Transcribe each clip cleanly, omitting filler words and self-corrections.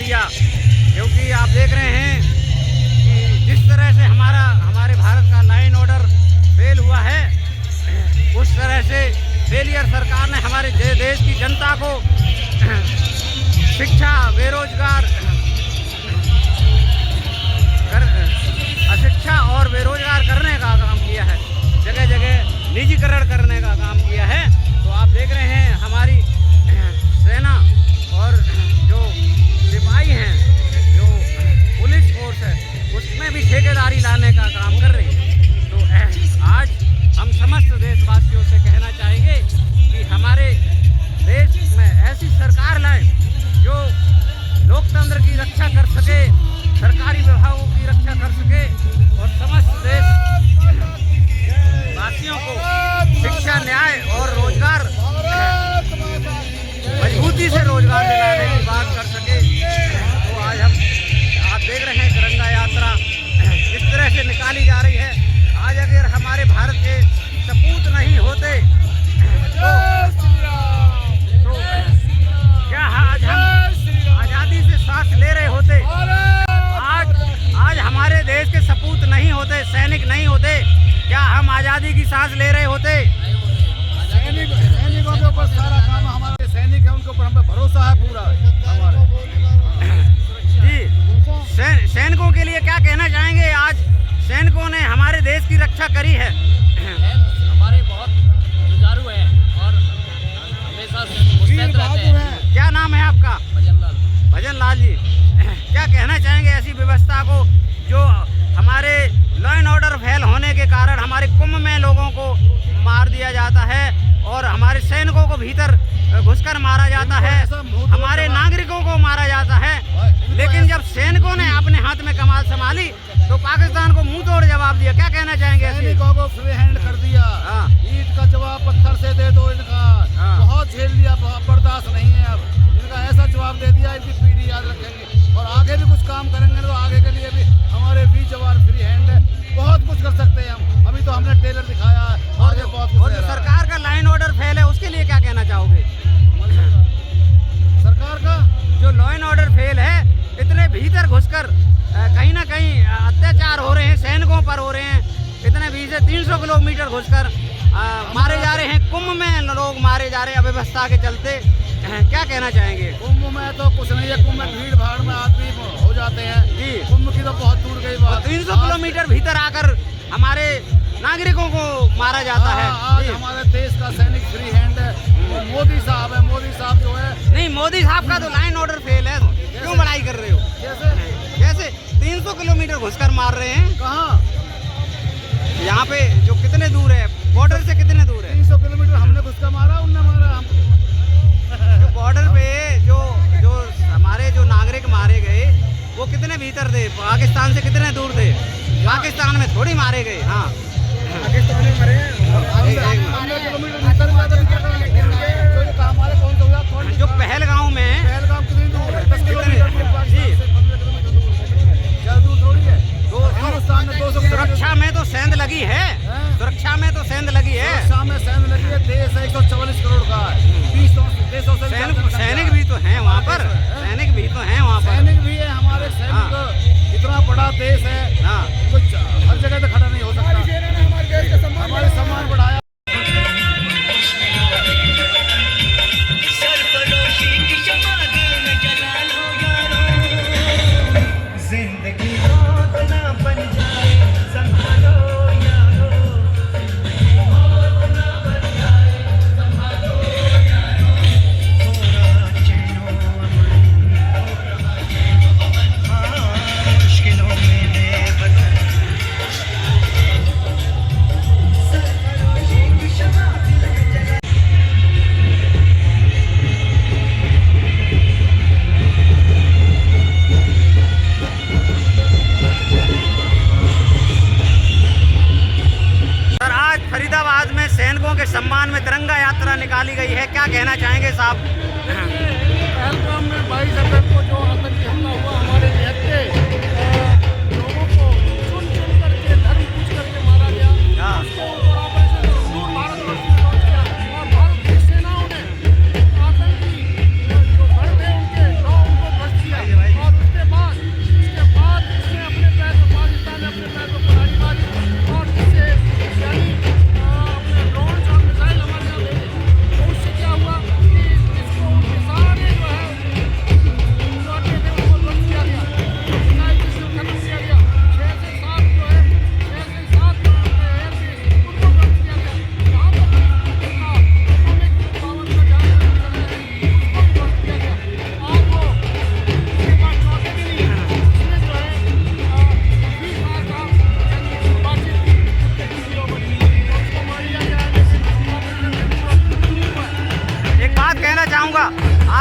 दिया, क्योंकि आप देख रहे हैं कि जिस तरह से हमारे भारत का लाइन ऑर्डर फेल हुआ है, उस तरह से फेलियर सरकार ने हमारे देश की जनता को शिक्षा, अशिक्षा और बेरोजगार करने का काम किया है, जगह जगह निजीकरण करने का काम किया है। तो आप देख रहे हैं हमारी सेना और जो सिपाही हैं, जो पुलिस फोर्स है, उसमें भी ठेकेदारी लाने का काम कर रही है। तो आज हम समस्त देशवासियों से कहना चाहेंगे कि हमारे देश में ऐसी सरकार लाएं जो लोकतंत्र की रक्षा कर सके, सरकारी विभागों की रक्षा कर सके और समस्त देशवासियों को शिक्षा, न्याय और रोजगार, मजबूती से रोजगार दिलाने की बात कर सके। तो आज आप देख रहे हैं तिरंगा यात्रा इस तरह से निकाली जा रही है। आज अगर हमारे भारत के सपूत नहीं होते तो क्या आज हम आज़ादी से सांस ले रहे होते? आज हमारे देश के सपूत नहीं होते, सैनिक नहीं होते, क्या हम आज़ादी की सांस ले रहे होते? सैनिकों के ऊपर सारा काम, हमारे सैनिक है उनके ऊपर हमें भरोसा है पूरा हमारे। जी, सैनिकों के लिए क्या कहना चाहेंगे? आज सैनिकों ने हमारे देश की रक्षा करी है। हमारे बहुत जुझारू है और हमेशा मुस्तैद रहते हैं। क्या नाम है आपका? भजन लाल जी, क्या कहना चाहेंगे ऐसी व्यवस्था को जो हमारे लॉ एंड ऑर्डर फेल होने के कारण हमारे कुंभ में लोगों को मार दिया जाता है और हमारे सैनिकों को भीतर घुसकर मारा जाता है, हमारे नागरिकों को मारा जाता है। लेकिन जब सैनिकों ने अपने हाथ में कमान संभाली तो पाकिस्तान को मुंह तोड़ जवाब दिया। क्या कहना चाहेंगे? सैनिकों को फ्री हैंड कर दिया। ईंट का जवाब पत्थर से दे दो इनका। बहुत झेल लिया, बर्दाश्त नहीं है अब। इनका ऐसा जवाब दे दिया, इनकी पीढ़ी याद रखेंगे और आगे भी कुछ काम करेंगे तो आगे के लिए भी हमारे वीर जवान फ्री हैंड है, बहुत कुछ कर सकते हैं हम। अभी तो हमने टेलर दिखाया है और जो बहुत और जो सरकार का लाइन ऑर्डर फेल है उसके लिए क्या कहना चाहोगे? सरकार का जो लॉ एंड ऑर्डर फेल है, इतने भीतर घुसकर कहीं ना कहीं अत्याचार हो रहे हैं, सैनिकों पर हो रहे हैं, इतने 20 से 300 किलोमीटर घुसकर मारे जा रहे हैं, कुंभ में लोग मारे जा रहे हैं अव्यवस्था के चलते। क्या कहना चाहेंगे? कुंभ में तो कुछ नहीं है, कुंभ में भीड़ भाड़ में आदमी हो जाते हैं जी। कुंभ की तो बहुत दूर गई बात। 300 किलोमीटर भीतर आकर हमारे नागरिकों को मारा जाता है। आज हमारे देश का सैनिक फ्री हैंड है, वो मोदी साहब है। मोदी साहब जो है, नहीं, मोदी साहब का तो लाइन ऑर्डर फेल है, क्यों बड़ाई कर रहे हो? जैसे 300 किलोमीटर घुसकर मार रहे हैं। कहाँ? यहाँ पे जो कितने दूर है, बॉर्डर से कितने दूर है? 300 किलोमीटर हमने घुसकर मारा, उनने मारा हमको। जो बॉर्डर पे जो हमारे जो नागरिक मारे गए वो कितने भीतर थे? पाकिस्तान से कितने दूर थे? पाकिस्तान में थोड़ी मारे गए। हाँ, पाकिस्तान में मरे हैं। जो पहलगांव में, कितनी दूर है? 10 किलोमीटर जी, दूर थोड़ी है। हिंदुस्तान में 200 सुरक्षा में तो सेंध लगी है, सुरक्षा में तो सेंध लगी है। सुरक्षा में सेंध लगी है। देश 144 करोड़ का है, 20 देशों से सैनिक भी तो हैं वहाँ पर, सैनिक भी तो हैं वहाँ पर। सैनिक भी है हमारे। सैनिक इतना बड़ा देश है, हाँ, कुछ हर जगह तो खड़ा नहीं हो सकता। हमारे सम्मान बढ़ाया। के सम्मान में तिरंगा यात्रा निकाली गई है। क्या कहना चाहेंगे साहब? पहलगाम में 22 अप्रैल को जो आतंकी हमला हुआ, हमारे निहत्थे लोगों को चुन चुन करके धर्म पूछ करके मारा गया, उसको ऑपरेशन सिंदूर भारतवर्ष में लॉन्च किया और भारत की सेनाओं ने आतंकी जो गढ़ थे उनके गाँव उनको ध्वस्त किया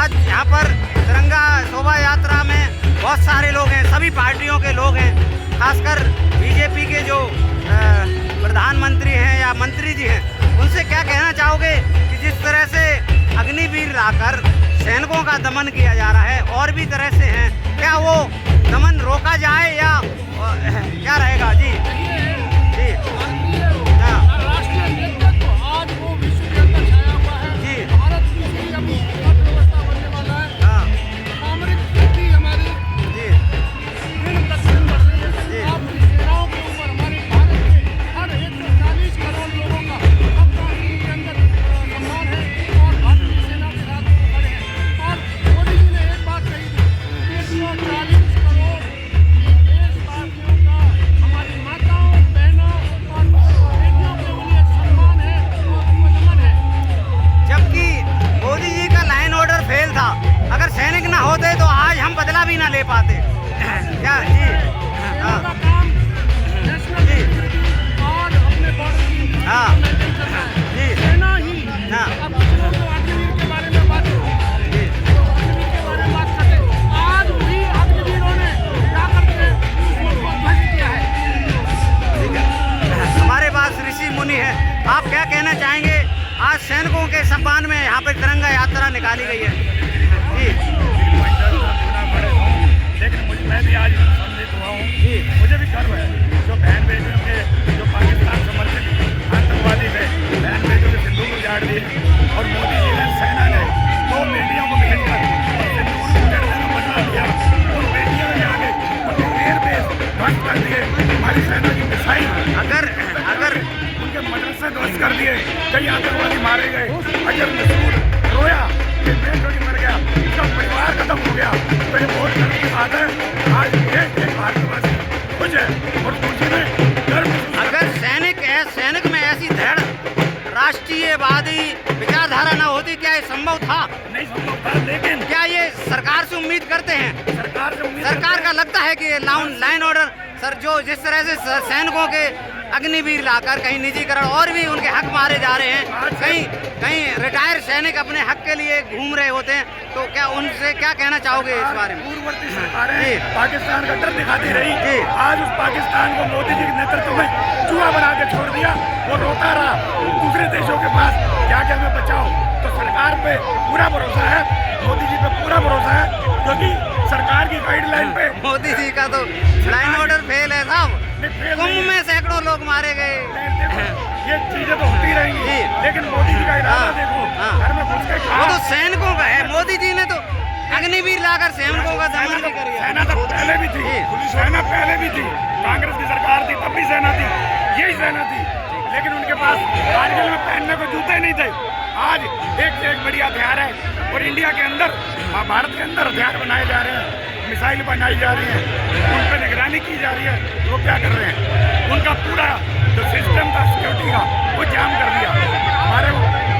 आज यहाँ पर तिरंगा शोभा यात्रा में बहुत सारे लोग हैं, सभी पार्टियों के लोग हैं, खासकर बीजेपी के जो प्रधानमंत्री हैं या मंत्री जी हैं, उनसे क्या कहना चाहोगे कि जिस तरह से अग्निवीर लाकर सैनिकों का दमन किया जा रहा है, और भी तरह से हैं, क्या वो दमन रोका जाए या क्या रहेगा? जी जी हाँ राष्ट्रीय नेतृत्व आज वो विश्व के अंदर छाया हुआ है। जी भारत की जब अर्थव्यवस्था बनने वाला है, हाँ सामरिक शक्ति हमारी जी दिन प्रतिदिन बढ़ रही है। अपनी सेनाओं के ऊपर हमारे भारत के हर 140 करोड़ लोगों का अपना उनके अंदर सम्मान है और भारतीय सेना के साथ वो खड़े हैं। और मोदी जी ने एक बात कही थी, 140 करोड़ देशवासियों का, हमारी माताओं, बहनों और बेटियों के लिए सम्मान है और उनको नमन है। जबकि मोदी जी का लाइन ऑर्डर फेल था, अगर सैनिक ना होते तो आज हम बदला भी ना ले पाते। क्या जी हाँ का काम नेशनल सिक्योरिटी और अपने बॉर्डर की हाँ मेंटेन करना है। जी सेना ही हाँ अब कुछ लोग तो अग्निवीर के बारे में बात करते जी तो अग्निवीर के बारे में बात करते आज वही अग्निवीरों ने क्या करके उस मुल्क को ध्वस्त किया है। ठीक है। हमारे पास ऋषि मुनि है, आप क्या कहना चाहेंगे? आज सैनिकों के सम्मान में यहाँ पर तिरंगा यात्रा निकाली गई है। जी लेकिन मैं भी आज सम्मिलित हुआ हूँ। मुझे भी गर्व है जो बहन बेटियों के, जो पाकिस्तान समर्थित आतंकवादी थे, बहन बेटियों के सिंदूर उजाड़ दिए और मोदी जी ने, सेना ने 2 बेटियों को मिलकर सिंदूर उजाड़ने का बदला लिया। उन बेटियों ने आगे उनके एयरबेस ध्वस्त कर दिए, हमारी सेना की मिसाइल अगर उनके मदरसे ध्वस्त कर दिए, कई आतंकवादी मारे गए। अजर मसूद रोया कि बेटों की मर गया, उसका परिवार खत्म हो गया। तो ये बहुत गर्व की बात है। आज एक भारतवासी खुश है और खुशी में गर्व महसूस अगर सैनिक में ऐसी दृढ़ राष्ट्रीयवादी विचारधारा न होती, क्या ये संभव था? नहीं संभव था। लेकिन क्या ये सरकार से उम्मीद करते हैं? सरकार का लगता है कि लाइन ऑर्डर सर जो जिस तरह से सैनिकों के अग्निवीर लाकर कहीं निजीकरण और भी उनके हक मारे जा रहे हैं, कहीं रिटायर सैनिक अपने हक के लिए घूम रहे होते हैं, तो क्या उनसे क्या कहना चाहोगे इस बारे में? पूर्ववर्ती सरकारें पाकिस्तान का डर दिखाती रही। आज उस पाकिस्तान को मोदी जी के नेतृत्व में चूहा बना के छोड़ दिया। वो रोता रहा दूसरे देशों के पास जाके हमें बचाओ। तो सरकार पे पूरा भरोसा है, मोदी जी पे पूरा भरोसा है, क्योंकि सरकार की गाइडलाइन पे मोदी जी का तो लाइन ऑर्डर फेल है साहब। कुंभ में सैकड़ों लोग मारे गए। ये चीजें तो होती रहेंगी, लेकिन मोदी जी का इरादा देखो, घर में घुस के वो तो सैनिकों का है। मोदी जी ने तो अग्निवीर लाकर सैनिकों का दमन भी कर सेना तो पहले भी थी, सेना पहले भी थी, कांग्रेस की सरकार थी तब भी सेना थी, यही सेना थी। लेकिन उनके पास कारगिल में पहनने को जूते नहीं थे। आज एक से एक बढ़िया हथियार है और इंडिया के अंदर, भारत के अंदर हथियार बनाए जा रहे हैं, मिसाइल बनाई जा रही है, उन पर निगरानी की जा रही है। वो क्या कर रहे हैं? उनका पूरा जो सिस्टम था सिक्योरिटी का वो जाम कर दिया। हमारे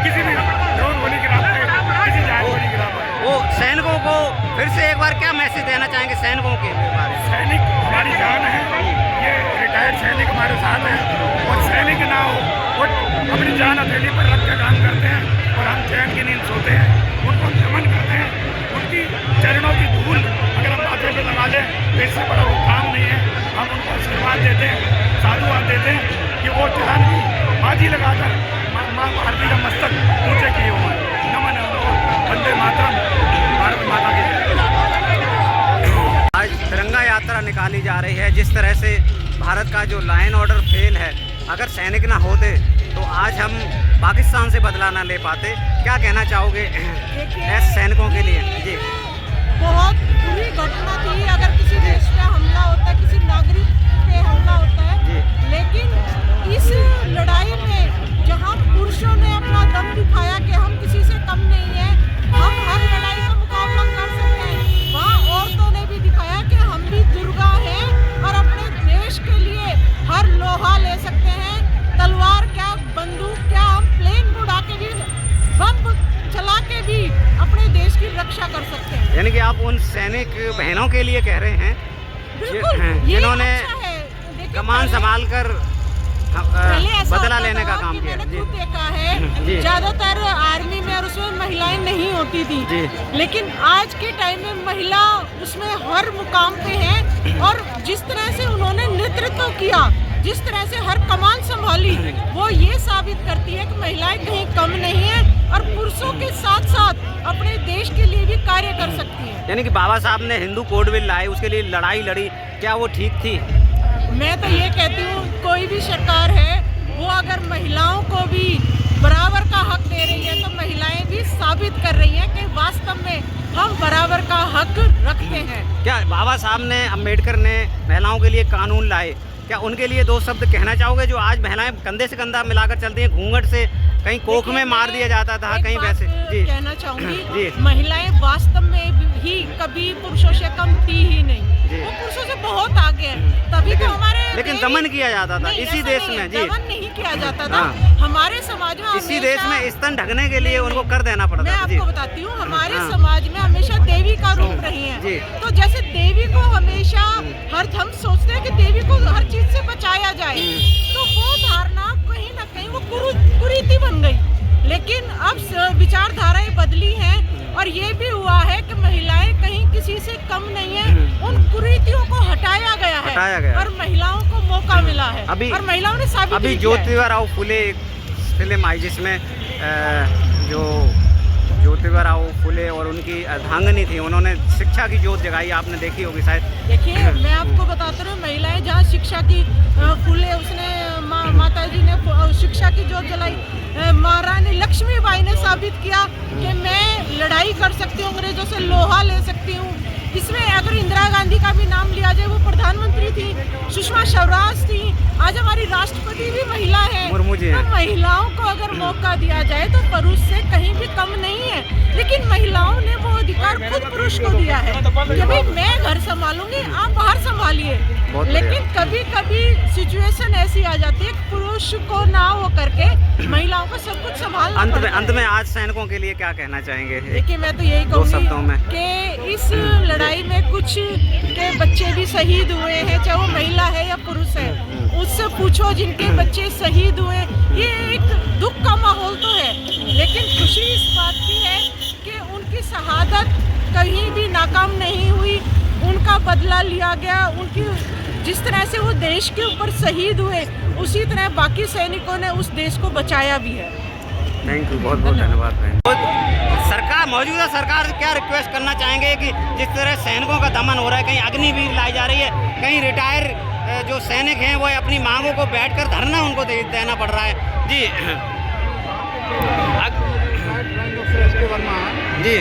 किसी भी ड्रोन गोली गिरा पाए, किसी जहाज गोली गिरा पाए। वो सैनिकों को फिर से एक बार क्या मैसेज देना चाहेंगे सैनिकों के बारे में? सैनिक हमारी जान है, ये रिटायर्ड सैनिक हमारे साथ हैं और सैनिक ना हो वो अपनी जान हथेली पर रख के काम करते हैं और हम चैन की नींद सोते हैं, उनको नमन करते हैं। उनकी चरणों की धूल अगर हम माथे पे लगा लें तो इससे बड़ा वो काम नहीं है। हम उनको आशीर्वाद देते हैं, साधुवाद देते हैं कि वो चरण की बाजी लगाकर माँ भारती का मस्तक ऊंचे किए हुए हैं। नमन है उनको। वंदे मातरम, भारत माता की जय। आज तिरंगा यात्रा निकाली जा रही है। जिस तरह से भारत का जो लाइन ऑर्डर फेल है, अगर सैनिक ना होते तो आज हम पाकिस्तान से बदला ना ले पाते। क्या कहना चाहोगे ऐसे सैनिकों के लिए? जी बहुत बुरी घटना थी। अगर किसी देश पे हमला होता है, किसी नागरिक पे हमला होता है, लेकिन इस लड़ाई में जहां पुरुषों ने अपना दम दिखाया कि हम किसी से कम नहीं है, हम हर लड़ाई का मुकाबला कर सकते हैं, वहाँ औरतों ने भी दिखाया कि हम भी दुर्गा हैं और अपने देश के लिए हर लोहा ले सकते हैं। तलवार क्या, बंदूक क्या, हम प्लेन उड़ा के भी, बम चला के भी अपने देश की रक्षा कर सकते हैं। यानी कि आप उन सैनिक बहनों के लिए कह रहे हैं बिल्कुल, ये जिन्होंने अच्छा है। देखिए, कमान संभाल कर पहले ऐसा बदला होता लेने था का काम कि किया। मैंने जी खुद देखा है, जी। ज्यादातर आर्मी में और और उसमें महिलाएं नहीं होती थी, लेकिन आज के टाइम में महिला उसमें हर मुकाम पे है। और जिस तरह से उन्होंने नेतृत्व किया, जिस तरह से हर कमान संभाली, वो ये साबित करती है कि महिलाएं कहीं कम नहीं है और पुरुषों के साथ साथ अपने देश के लिए भी कार्य कर सकती है। यानी कि बाबा साहब ने हिंदू कोड बिल लाए, उसके लिए लड़ाई लड़ी, क्या वो ठीक थी? मैं तो ये कहती हूँ, कोई भी सरकार है वो अगर महिलाओं को भी बराबर का हक दे रही है तो महिलाएं भी साबित कर रही हैं कि वास्तव में हम बराबर का हक रखते हैं। क्या बाबा साहब ने, अम्बेडकर ने महिलाओं के लिए कानून लाए, क्या उनके लिए दो शब्द कहना चाहोगे? जो आज महिलाएं कंधे से कंधा मिलाकर चलती हैं, घूंघट से कहीं कोख में मार दिया जाता था, कहीं वैसे। जी, कहना चाहूंगी, जी, महिलाएं वास्तव में ही कभी पुरुषों से कम थी ही नहीं, वो पुरुषों से बहुत आगे है। तभी तो हमारे लेकिन दमन किया जाता था इसी देश में। जी, दमन नहीं किया जाता था हमारे समाज में। इसी देश में स्तन ढकने के लिए उनको कर देना पड़ता। मैं आपको बताती हूँ, हमारे समाज में हमेशा देवी का रूप रही है। तो जैसे देवी को हमेशा हम सोचते हैं कि देवी को हर चीज से बचाया जाए, तो वो धारणा कहीं ना कहीं वो कुरीति बन गई। लेकिन अब विचारधाराएं बदली हैं और ये भी हुआ है कि महिलाएं कहीं किसी से कम नहीं है। उन कुरीतियों को हटाया गया है और महिलाओं को मौका मिला है। और महिलाओं ने साबित अभी ज्योतिबा राव फुले फिल्म आई, जिसमें जो ज्योतिबा राव फुले और उनकी अर्धांगिनी थी, उन्होंने शिक्षा की जोत जगाई, आपने देखी होगी शायद। देखिए, मैं आपको बताता हूँ, महिलाएं जहाँ शिक्षा की फुले उसने माता जी ने शिक्षा की जोत जलाई। महारानी लक्ष्मीबाई ने साबित किया कि मैं लड़ाई कर सकती हूँ, अंग्रेजों से लोहा ले सकती हूँ। इसमें अगर इंदिरा गांधी का भी नाम लिया जाए, वो प्रधानमंत्री थी, सुषमा स्वराज थी, आज हमारी राष्ट्रपति भी महिला है। मुर्मू जी तो महिलाओं को अगर मौका दिया जाए तो पुरुष से कहीं भी कम नहीं है। लेकिन महिलाओं ने वो अधिकार खुद पुरुष को दिया है कि भाई मैं घर संभालूंगी, आप बाहर संभालिए। लेकिन कभी कभी सिचुएशन ऐसी आ जाती है, पुरुष को ना हो करके महिलाओं को सब कुछ संभालना। अंत में आज सैनिकों के लिए क्या कहना चाहेंगे? देखिए, मैं तो यही कहूँगी कि इस लड़ाई में कुछ के बच्चे भी शहीद हुए हैं, चाहे वो महिला है या पुरुष है, उससे पूछो जिनके बच्चे शहीद हुए। ये एक दुख का माहौल तो है, लेकिन खुशी इस बात की है कि उनकी शहादत कहीं भी नाकाम नहीं हुई, उनका बदला लिया गया। उनकी जिस तरह से वो देश के ऊपर शहीद हुए, उसी तरह बाकी सैनिकों ने उस देश को बचाया भी है। थैंक यू, बहुत बहुत धन्यवाद बहन। सरकार, मौजूदा सरकार से क्या रिक्वेस्ट करना चाहेंगे कि जिस तरह सैनिकों का दमन हो रहा है, कहीं अग्निवीर लाई जा रही है, कहीं रिटायर जो सैनिक हैं वो अपनी मांगों को बैठकर धरना उनको देना पड़ रहा है। जी जी,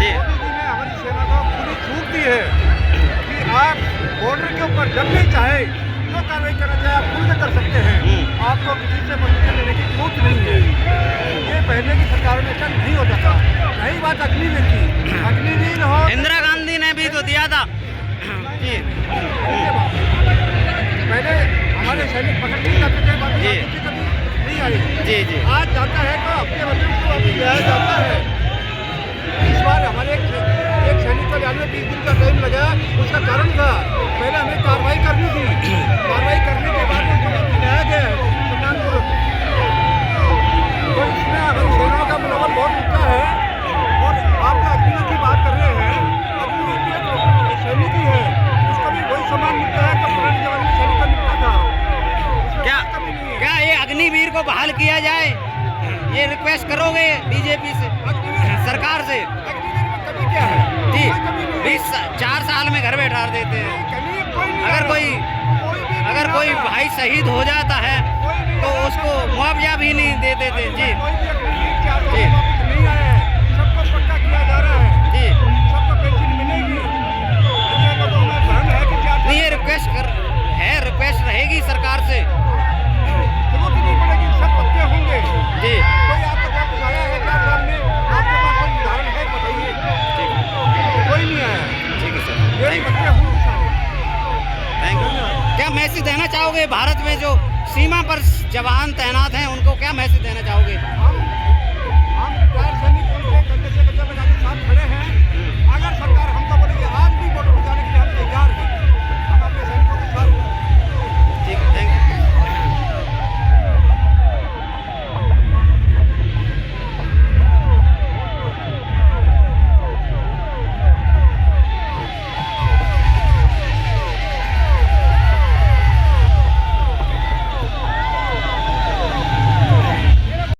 जी, हमारी सेना को पूरी छूट दी है कि आप बॉर्डर के ऊपर जब भी चाहे जो कार्रवाई करना चाहे आप खुद कर सकते हैं। आपको किसी से मदद लेने की छूट नहीं है। ये पहले की सरकारों में ऐसा नहीं होता था। रही बात अग्निवीर की, अग्निवीर हो, इंदिरा गांधी ने भी तो दिया था। जी, पहले हमारे सैनिक पकड़ नहीं जाते थे, जी, कभी नहीं आई। जी, जी, आज जाता है तो अपने वतन को अभी लिया जाता है। इस बार हमारे एक सैनिक को जाने में 20 दिन का टाइम लगा। उसका कारण था, पहले हमें कार्रवाई करनी थी, कार्रवाई करने के बाद उसको बुलाया गया है सुल्तानपुर। तो इसमें हमारी सेना का मनोबल बहुत ऊंचा है। और आप अग्निवीर की बात कर रहे हैं, अग्निवीर भी एक सैनिक ही है, उसका भी वही सम्मान मिलता है तो पुराने जमाने में सैनिक का मिलता था। क्या ये अग्निवीर को बहाल किया जाए? ये रिक्वेस्ट करोगे बीजेपी से, सरकार से? कभी क्या है जी, 4 साल में घर बैठा देते हैं। अगर कोई भाई शहीद हो जाता है तो उसको मुआवजा भी नहीं देते थे। जी, जी, नहीं आया है, सबको पक्का किया जा रहा है। जी, सबको पेंशन मिलेगी। ये रिक्वेस्ट रहेगी सरकार से। जरूरत नहीं पड़ेगी, सब पक्के होंगे। जी, कोई आपके पास आया है 4 साल में? आपके पास कोई उदाहरण है बताइए। कोई नहीं आया। ठीक है सर, ये पक्के होंगे। Thank you. क्या मैसेज देना चाहोगे भारत में जो सीमा पर जवान तैनात हैं, उनको क्या मैसेज देना चाहोगे? हम रिटायर सैनिक उनके कंधे से कंधा लगा के साथ खड़े हैं।